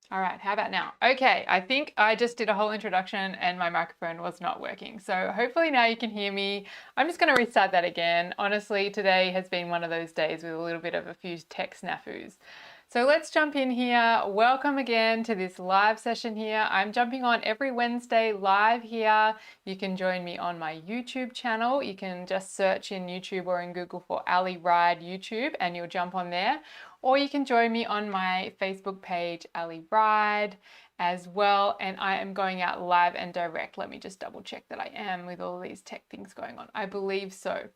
All right, how about now? Okay, I think I just did a whole introduction and my microphone was not working. So hopefully now you can hear me. I'm just going to restart that again. Honestly, today has been one of those days with a little bit of a few tech snafus. So let's jump in here. Welcome again to this live session here. I'm jumping on every Wednesday live here. You can join me on my YouTube channel. You can just search in YouTube or in Google for Ali Ride YouTube and you'll jump on there. Or you can join me on my Facebook page, Ali Ride, as well. And I am going out live and direct. Let me just double check that I am with all these tech things going on. I believe so.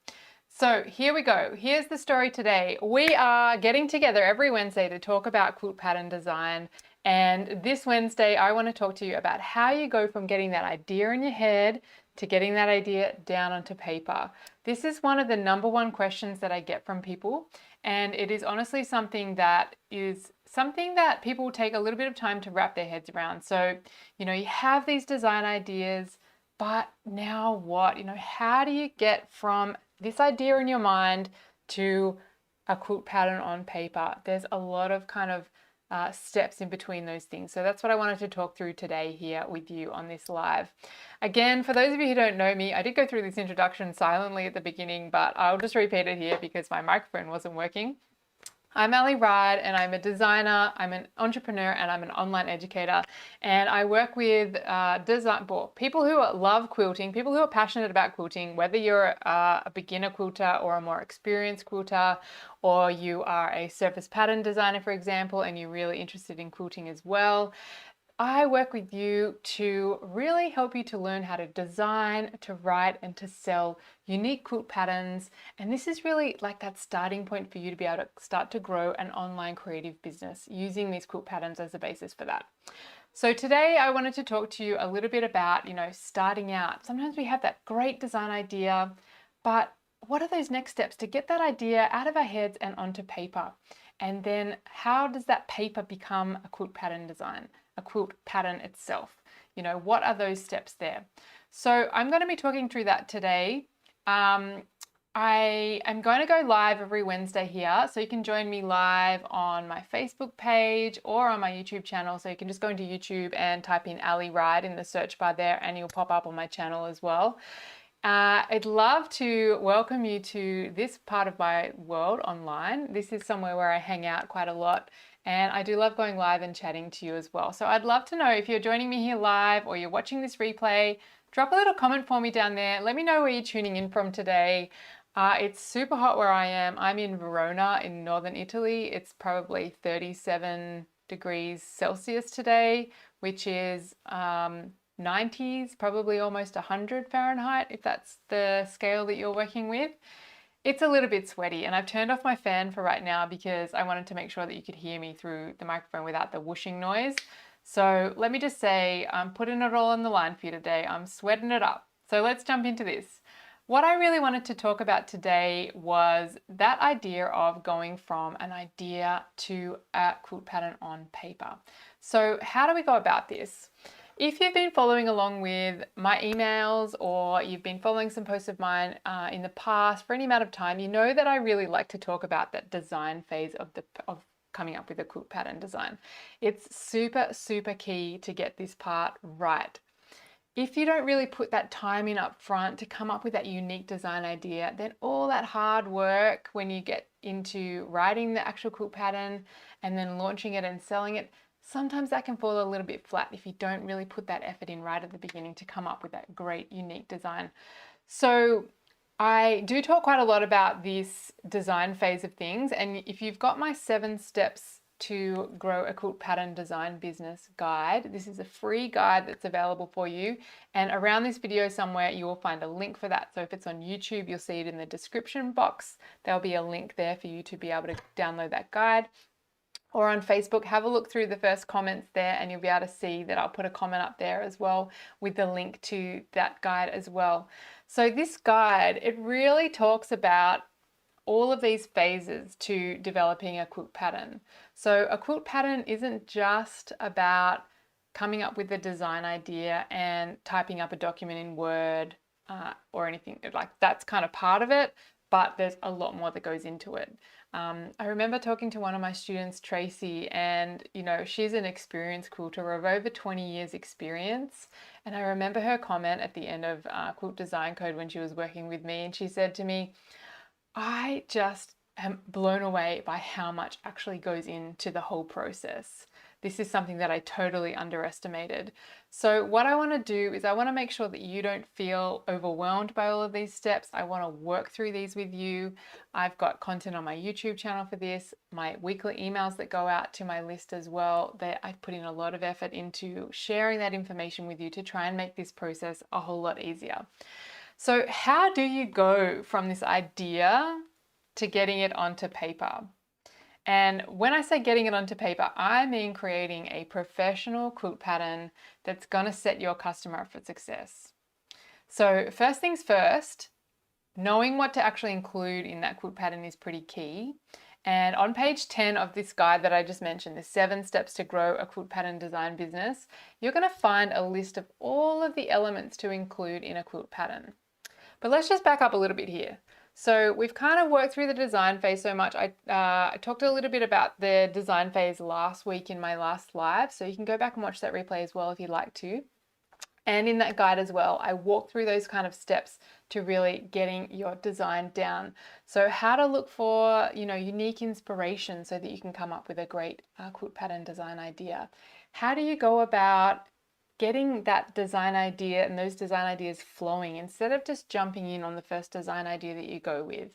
So here we go. Here's the story today. We are getting together every Wednesday to talk about quilt pattern design. And this Wednesday, I want to talk to you about how you go from getting that idea in your head to getting that idea down onto paper. This is one of the #1 questions that I get from people. And it is honestly something that people take a little bit of time to wrap their heads around. So, you have these design ideas, but now what? How do you get from this idea in your mind to a quilt pattern on paper? There's a lot of kind of steps in between those things. So that's what I wanted to talk through today here with you on this live. Again, for those of you who don't know me, I did go through this introduction silently at the beginning, but I'll just repeat it here because my microphone wasn't working. I'm Ali Ride and I'm a designer, I'm an entrepreneur, and I'm an online educator. And I work with people who love quilting, people who are passionate about quilting, whether you're a beginner quilter or a more experienced quilter, or you are a surface pattern designer, for example, and you're really interested in quilting as well. I work with you to really help you to learn how to design, to write, and to sell unique quilt patterns. And this is really like that starting point for you to be able to start to grow an online creative business using these quilt patterns as a basis for that. So today I wanted to talk to you a little bit about, starting out. Sometimes we have that great design idea, but what are those next steps to get that idea out of our heads and onto paper? And then how does that paper become a quilt pattern design? A quilt pattern itself. What are those steps there? So I'm going to be talking through that today. I am going to go live every Wednesday here, so you can join me live on my Facebook page or on my YouTube channel. So you can just go into YouTube and type in Ali Ride in the search bar there and you'll pop up on my channel as well. I'd love to welcome you to this part of my world online. This is somewhere where I hang out quite a lot. And I do love going live and chatting to you as well. So I'd love to know if you're joining me here live or you're watching this replay, drop a little comment for me down there. Let me know where you're tuning in from today. It's super hot where I am. I'm in Verona in northern Italy. It's probably 37 degrees Celsius today, which is 90s, probably almost 100 Fahrenheit, if that's the scale that you're working with. It's a little bit sweaty and I've turned off my fan for right now because I wanted to make sure that you could hear me through the microphone without the whooshing noise. So let me just say, I'm putting it all on the line for you today. I'm sweating it up. So let's jump into this. What I really wanted to talk about today was that idea of going from an idea to a quilt pattern on paper. So how do we go about this? If you've been following along with my emails or you've been following some posts of mine in the past for any amount of time, you know that I really like to talk about that design phase of coming up with a quilt pattern design. It's super, super key to get this part right. If you don't really put that time in up front to come up with that unique design idea, then all that hard work when you get into writing the actual quilt pattern and then launching it and selling it, sometimes that can fall a little bit flat if you don't really put that effort in right at the beginning to come up with that great unique design. So I do talk quite a lot about this design phase of things, and if you've got my 7 steps to grow a quilt pattern design business guide, this is a free guide that's available for you, and around this video somewhere you will find a link for that. So if it's on YouTube, you'll see it in the description box. There'll be a link there for you to be able to download that guide. Or on Facebook, have a look through the first comments there and you'll be able to see that I'll put a comment up there as well with the link to that guide as well. So this guide, it really talks about all of these phases to developing a quilt pattern. So a quilt pattern isn't just about coming up with a design idea and typing up a document in Word or anything like that's kind of part of it. but there's a lot more that goes into it. I remember talking to one of my students, Tracy, and she's an experienced quilter of over 20 years experience. And I remember her comment at the end of Quilt Design Code when she was working with me, and she said to me, I just am blown away by how much actually goes into the whole process. This is something that I totally underestimated. So what I want to do is I want to make sure that you don't feel overwhelmed by all of these steps. I want to work through these with you. I've got content on my YouTube channel for this, my weekly emails that go out to my list as well, that I've put in a lot of effort into sharing that information with you to try and make this process a whole lot easier. So how do you go from this idea to getting it onto paper? And when I say getting it onto paper, I mean creating a professional quilt pattern that's going to set your customer up for success. So first things first, knowing what to actually include in that quilt pattern is pretty key. And on page 10 of this guide that I just mentioned, the 7 steps to grow a quilt pattern design business, you're going to find a list of all of the elements to include in a quilt pattern. But let's just back up a little bit here. So we've kind of worked through the design phase so much. I talked a little bit about the design phase last week in my last live, so you can go back and watch that replay as well if you'd like to. And in that guide as well, I walk through those kind of steps to really getting your design down. So how to look for, unique inspiration so that you can come up with a great quilt pattern design idea. How do you go about getting that design idea and those design ideas flowing instead of just jumping in on the first design idea that you go with?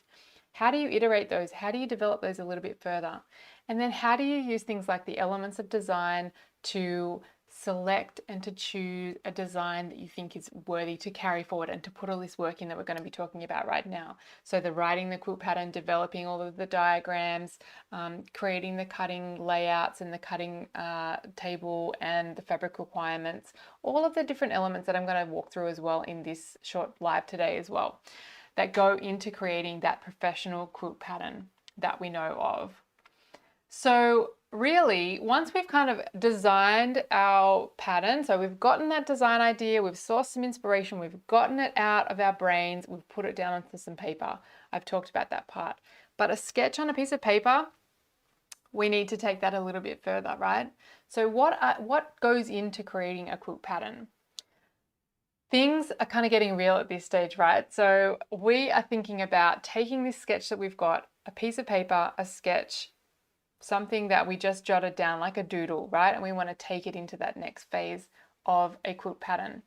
How do you iterate those? How do you develop those a little bit further? And then how do you use things like the elements of design to select and to choose a design that you think is worthy to carry forward and to put all this work in that we're going to be talking about right now? So the writing the quilt pattern, developing all of the diagrams, creating the cutting layouts and the cutting table and the fabric requirements, all of the different elements that I'm going to walk through as well in this short live today as well, that go into creating that professional quilt pattern that we know of. So really, once we've kind of designed our pattern, so we've gotten that design idea, we've sourced some inspiration, we've gotten it out of our brains, we've put it down onto some paper. I've talked about that part. But a sketch on a piece of paper, we need to take that a little bit further, right? So what goes into creating a quilt pattern? Things are kind of getting real at this stage, right? So we are thinking about taking this sketch that we've got, a piece of paper, a sketch, something that we just jotted down like a doodle, right? And we want to take it into that next phase of a quilt pattern.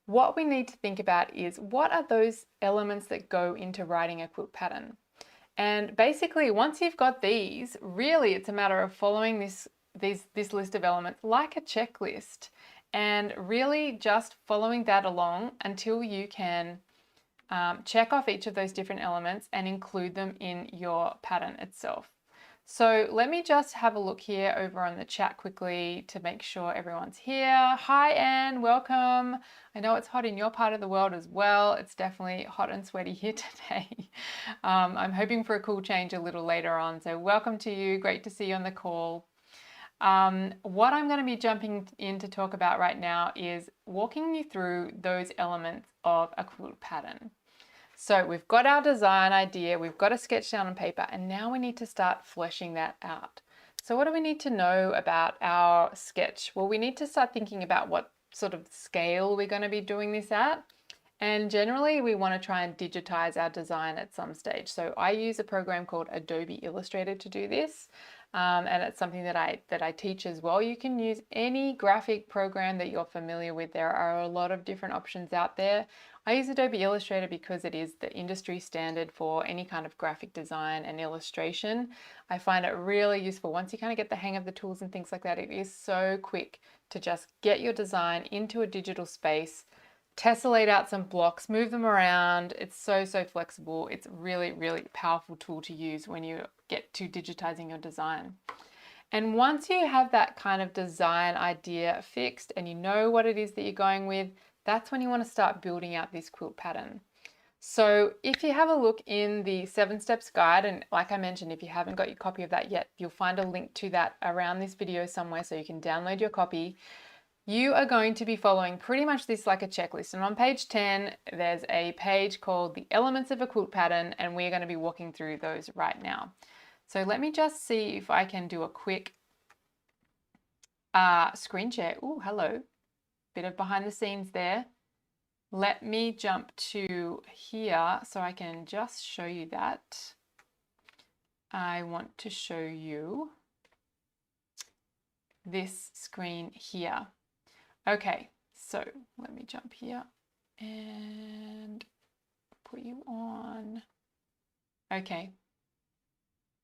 What we need to think about is what are those elements that go into writing a quilt pattern? And basically, once you've got these, really it's a matter of following this list of elements like a checklist and really just following that along until you can check off each of those different elements and include them in your pattern itself. So let me just have a look here over on the chat quickly to make sure everyone's here. Hi, Anne, welcome. I know it's hot in your part of the world as well. It's definitely hot and sweaty here today. I'm hoping for a cool change a little later on. So welcome to you. Great to see you on the call. What I'm going to be jumping in to talk about right now is walking you through those elements of a quilt pattern. So we've got our design idea, we've got a sketch down on paper, and now we need to start fleshing that out. So what do we need to know about our sketch? Well, we need to start thinking about what sort of scale we're going to be doing this at. And generally we want to try and digitize our design at some stage. So I use a program called Adobe Illustrator to do this. And it's something that I teach as well. You can use any graphic program that you're familiar with. There are a lot of different options out there. I use Adobe Illustrator because it is the industry standard for any kind of graphic design and illustration. I find it really useful. Once you kind of get the hang of the tools and things like that, it is so quick to just get your design into a digital space, tessellate out some blocks, move them around. It's so flexible. It's really, really powerful tool to use when you get to digitizing your design. And once you have that kind of design idea fixed and you know what it is that you're going with, that's when you want to start building out this quilt pattern. So if you have a look in the 7 steps guide, and like I mentioned, if you haven't got your copy of that yet, you'll find a link to that around this video somewhere so you can download your copy. you are going to be following pretty much this like a checklist. And on page 10, there's a page called the elements of a quilt pattern, and we're going to be walking through those right now. So let me just see if I can do a quick screen share. Oh, hello. Bit of behind the scenes there. Let me jump to here so I can just show you that. I want to show you this screen here. Okay, so let me jump here and put you on. Okay,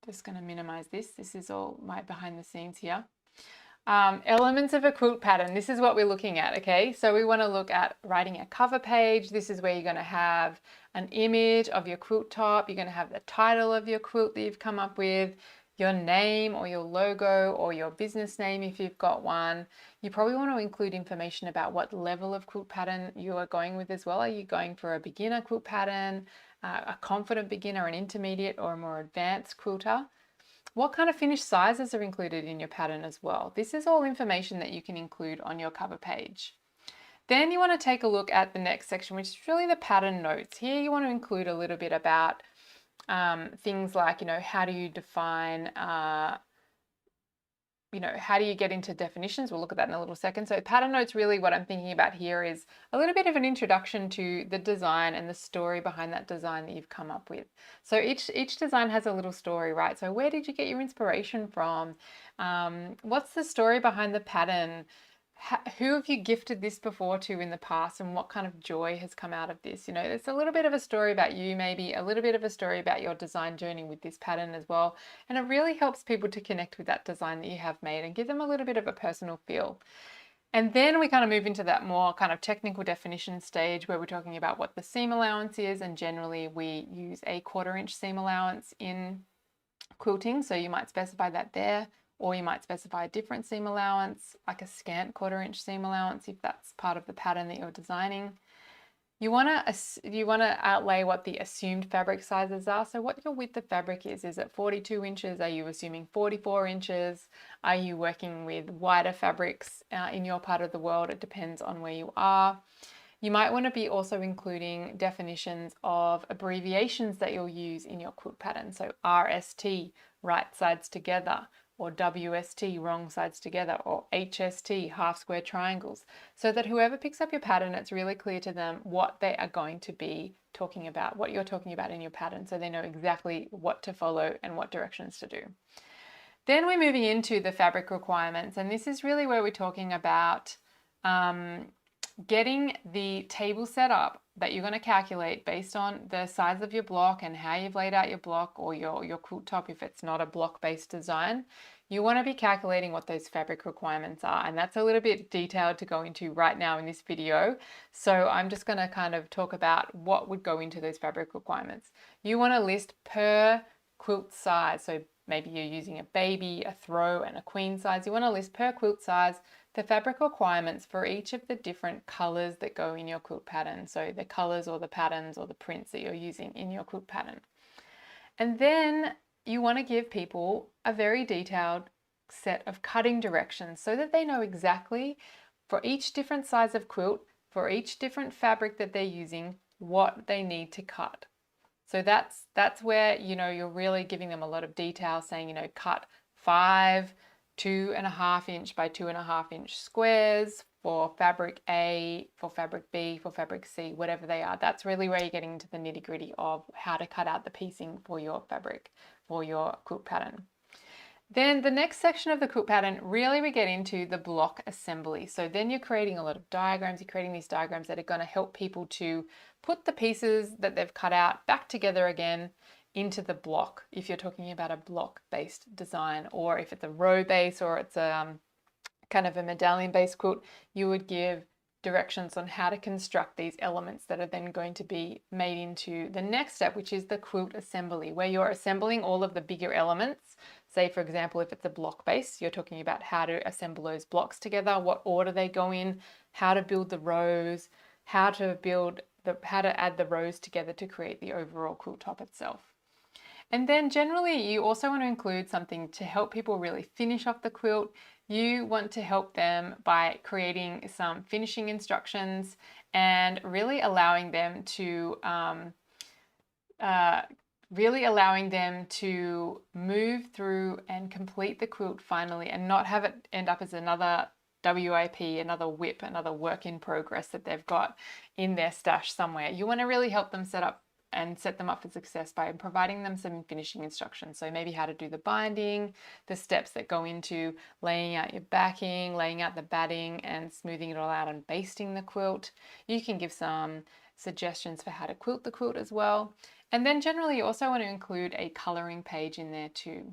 just going to minimize this. This is all my behind the scenes here. Elements of a quilt pattern. This is what we're looking at, okay? So we want to look at writing a cover page. This is where you're going to have an image of your quilt top. You're going to have the title of your quilt that you've come up with, your name or your logo or your business name if you've got one. You probably want to include information about what level of quilt pattern you are going with as well. Are you going for a beginner quilt pattern, a confident beginner, an intermediate, or a more advanced quilter? What kind of finish sizes are included in your pattern as well? This is all information that you can include on your cover page. Then you want to take a look at the next section, which is really the pattern notes. Here you want to include a little bit about things like, how do you define, how do you get into definitions? We'll look at that in a little second. So pattern notes, really what I'm thinking about here is a little bit of an introduction to the design and the story behind that design that you've come up with. So each design has a little story, right? So where did you get your inspiration from? What's the story behind the pattern? Who have you gifted this before to in the past, and what kind of joy has come out of this? It's a little bit of a story about you, maybe a little bit of a story about your design journey with this pattern as well. And it really helps people to connect with that design that you have made and give them a little bit of a personal feel. And then we kind of move into that more kind of technical definition stage where we're talking about what the seam allowance is. And generally we use a 1/4 inch seam allowance in quilting. So you might specify that there. Or you might specify a different seam allowance, like a scant 1/4 inch seam allowance if that's part of the pattern that you're designing. You want to outlay what the assumed fabric sizes are. So what your width of fabric is it 42 inches? Are you assuming 44 inches? Are you working with wider fabrics in your part of the world? It depends on where you are. You might want to be also including definitions of abbreviations that you'll use in your quilt pattern. So RST, right sides together, or WST, wrong sides together, or HST, half square triangles, so that whoever picks up your pattern, it's really clear to them what they are going to be talking about, what you're talking about in your pattern, so they know exactly what to follow and what directions to do. Then we're moving into the fabric requirements, and this is really where we're talking about getting the table set up that you're going to calculate based on the size of your block and how you've laid out your block or your quilt top if it's not a block-based design. You want to be calculating what those fabric requirements are, and that's a little bit detailed to go into right now in this video. So I'm just going to kind of talk about what would go into those fabric requirements. You want to list per quilt size. So maybe you're using a baby, a throw, and a queen size. You want to list per quilt size the fabric requirements for each of the different colors that go in your quilt pattern. So the colors or the patterns or the prints that you're using in your quilt pattern. And then you want to give people a very detailed set of cutting directions so that they know exactly for each different size of quilt, for each different fabric that they're using, what they need to cut. So that's where, you're really giving them a lot of detail, saying, cut 5 2.5 inch by 2.5 inch squares for fabric A, for fabric B, for fabric C, whatever they are. That's really where you're getting into the nitty-gritty of how to cut out the piecing for your fabric, for your quilt pattern. Then the next section of the quilt pattern, really we get into the block assembly. So then you're creating a lot of diagrams. You're creating these diagrams that are going to help people to put the pieces that they've cut out back together again into the block, if you're talking about a block-based design, or if it's a row base or it's a kind of a medallion-based quilt, you would give directions on how to construct these elements that are then going to be made into the next step, which is the quilt assembly, where you're assembling all of the bigger elements. Say, for example, if it's a block base, you're talking about how to assemble those blocks together, what order they go in, how to build the rows, how to add the rows together to create the overall quilt top itself. And then generally you also want to include something to help people really finish off the quilt. You want to help them by creating some finishing instructions and really allowing them to move through and complete the quilt finally, and not have it end up as another WIP, another WIP, another work in progress that they've got in their stash somewhere. You want to really help them set them up for success by providing them some finishing instructions. So maybe how to do the binding, the steps that go into laying out your backing, laying out the batting and smoothing it all out and basting the quilt. You can give some suggestions for how to quilt the quilt as well. And then generally you also want to include a coloring page in there too.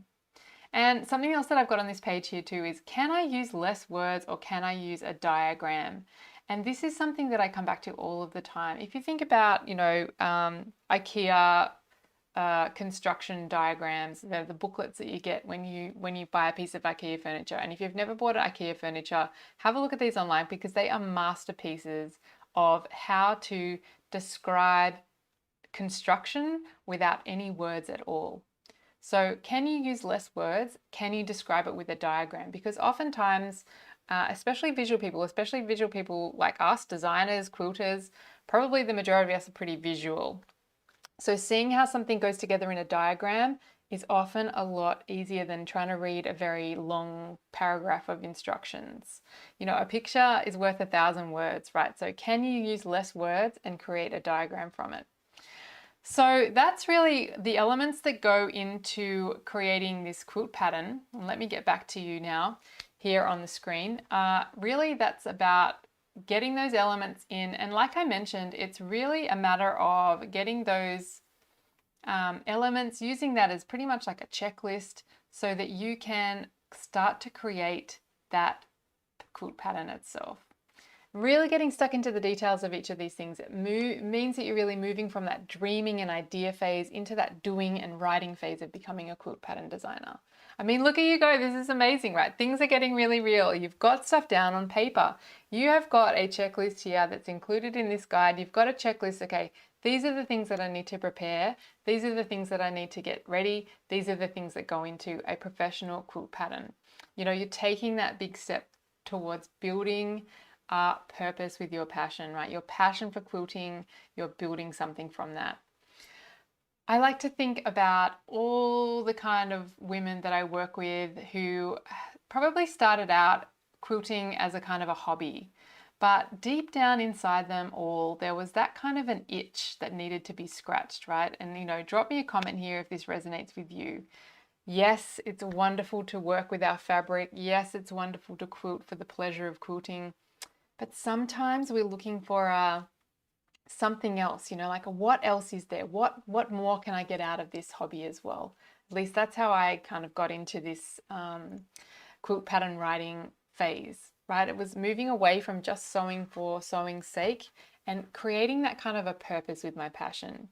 And something else that I've got on this page here too is, can I use less words or can I use a diagram? And this is something that I come back to all of the time. If you think about, IKEA construction diagrams, the booklets that you get when you buy a piece of IKEA furniture. And if you've never bought IKEA furniture, have a look at these online, because they are masterpieces of how to describe construction without any words at all. So can you use less words? Can you describe it with a diagram? Because oftentimes, especially visual people like us, designers, quilters, probably the majority of us are pretty visual. So seeing how something goes together in a diagram is often a lot easier than trying to read a very long paragraph of instructions. A picture is worth 1,000 words, right? So can you use less words and create a diagram from it? So that's really the elements that go into creating this quilt pattern. And let me get back to you now here on the screen. Really, that's about getting those elements in. And like I mentioned, it's really a matter of getting those elements, using that as pretty much like a checklist so that you can start to create that quilt pattern itself. Really getting stuck into the details of each of these things, it means that you're really moving from that dreaming and idea phase into that doing and writing phase of becoming a quilt pattern designer. I mean, look at you go. This is amazing, right? Things are getting really real. You've got stuff down on paper. You have got a checklist here that's included in this guide. You've got a checklist. Okay, these are the things that I need to prepare. These are the things that I need to get ready. These are the things that go into a professional quilt pattern. You're taking that big step towards building purpose with your passion, right? Your passion for quilting, you're building something from that. I like to think about all the kind of women that I work with who probably started out quilting as a kind of a hobby, but deep down inside them all, there was that kind of an itch that needed to be scratched, right? And drop me a comment here if this resonates with you. Yes, it's wonderful to work with our fabric. Yes, it's wonderful to quilt for the pleasure of quilting. But sometimes we're looking for something else, like what else is there? What more can I get out of this hobby as well? At least that's how I kind of got into this quilt pattern writing phase, right? It was moving away from just sewing for sewing's sake and creating that kind of a purpose with my passion.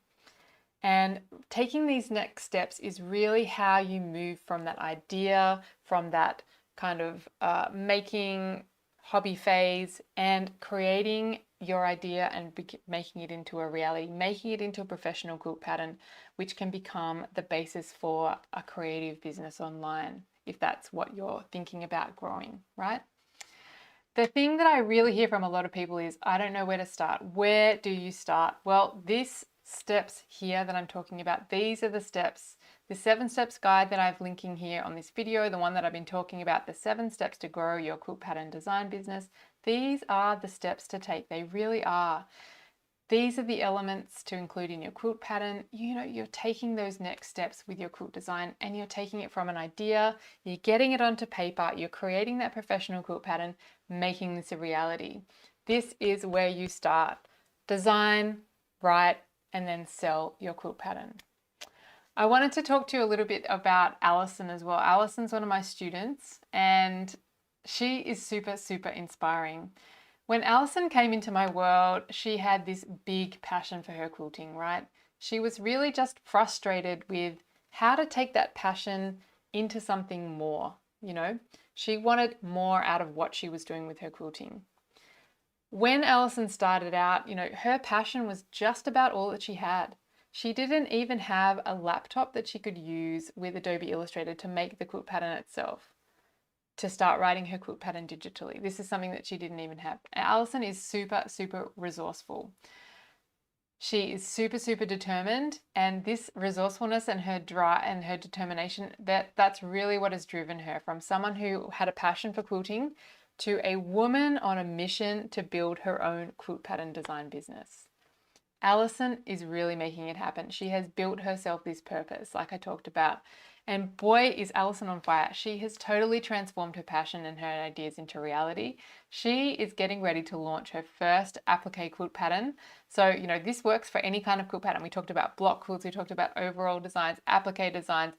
And taking these next steps is really how you move from that idea, from that kind of making hobby phase, and creating your idea and making it into a reality, making it into a professional quilt pattern, which can become the basis for a creative business online, if that's what you're thinking about growing, right? The thing that I really hear from a lot of people is, I don't know where to start. Where do you start? Well, these steps here that I'm talking about, these are the steps. The 7 steps guide that I've linking here on this video, the one that I've been talking about, the 7 steps to grow your quilt pattern design business. These are the steps to take. They really are. These are the elements to include in your quilt pattern. You're taking those next steps with your quilt design, and you're taking it from an idea, you're getting it onto paper, you're creating that professional quilt pattern, making this a reality. This is where you start. Design, write, and then sell your quilt pattern. I wanted to talk to you a little bit about Alison as well. Alison's one of my students, and she is super, super inspiring. When Alison came into my world, she had this big passion for her quilting, right? She was really just frustrated with how to take that passion into something more, She wanted more out of what she was doing with her quilting. When Alison started out, her passion was just about all that she had. She didn't even have a laptop that she could use with Adobe Illustrator to make the quilt pattern itself, to start writing her quilt pattern digitally. This is something that she didn't even have. Alison is super, super resourceful. She is super, super determined, and this resourcefulness and her drive and her determination, that's really what has driven her from someone who had a passion for quilting to a woman on a mission to build her own quilt pattern design business. Alison is really making it happen. She has built herself this purpose, like I talked about. And boy, is Alison on fire. She has totally transformed her passion and her ideas into reality. She is getting ready to launch her first applique quilt pattern. So, you know, this works for any kind of quilt pattern. We talked about block quilts, we talked about overall designs, applique designs,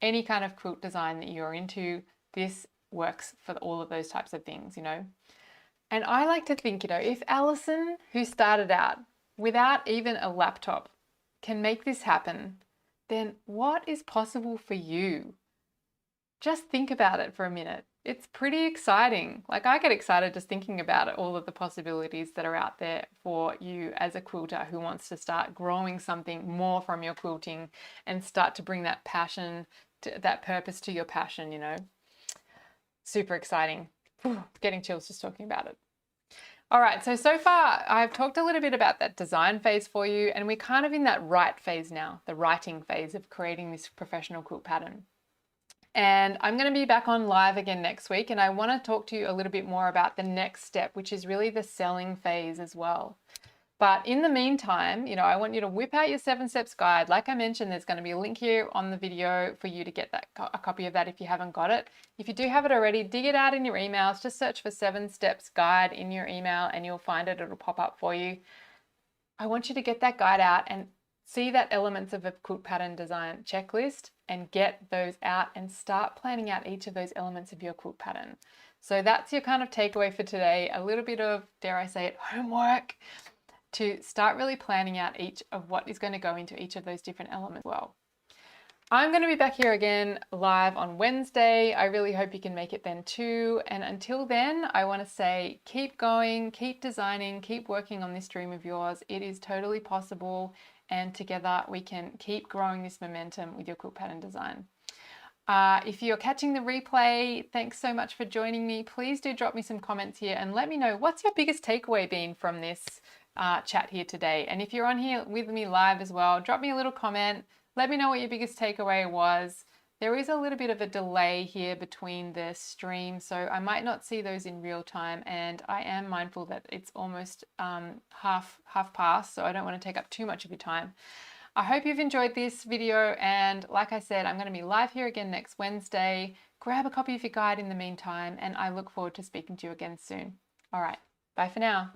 any kind of quilt design that you're into. This works for all of those types of things, you know. And I like to think, you know, if Alison, who started out without even a laptop, can make this happen, then what is possible for you? Just think about it for a minute. It's pretty exciting. Like, I get excited just thinking about it, all of the possibilities that are out there for you as a quilter who wants to start growing something more from your quilting and start to bring that passion, that purpose to your passion, you know. Super exciting. Getting chills just talking about it. All right, so far I've talked a little bit about that design phase for you, and we're kind of in that write phase now, the writing phase of creating this professional quilt pattern. And I'm going to be back on live again next week, and I want to talk to you a little bit more about the next step, which is really the selling phase as well. But in the meantime, you know, I want you to whip out your 7 steps guide. Like I mentioned, there's going to be a link here on the video for you to get that, a copy of that if you haven't got it. If you do have it already, dig it out in your emails. Just search for 7 steps guide in your email and you'll find it. It'll pop up for you. I want you to get that guide out and see that elements of a quilt pattern design checklist and get those out and start planning out each of those elements of your quilt pattern. So that's your kind of takeaway for today. A little bit of, dare I say it, homework to start really planning out each of what is going to go into each of those different elements as well. I'm going to be back here again live on Wednesday. I really hope you can make it then too. And until then, I want to say keep going, keep designing, keep working on this dream of yours. It is totally possible. And together we can keep growing this momentum with your quilt pattern design. If you're catching the replay, thanks so much for joining me. Please do drop me some comments here and let me know what's your biggest takeaway been from this chat here today. And if you're on here with me live as well, drop me a little comment. Let me know what your biggest takeaway was. There is a little bit of a delay here between the stream, so I might not see those in real time, and I am mindful that it's almost half past, so I don't want to take up too much of your time. I hope you've enjoyed this video, and like I said, I'm going to be live here again next Wednesday. Grab a copy of your guide in the meantime, and I look forward to speaking to you again soon. All right, bye for now.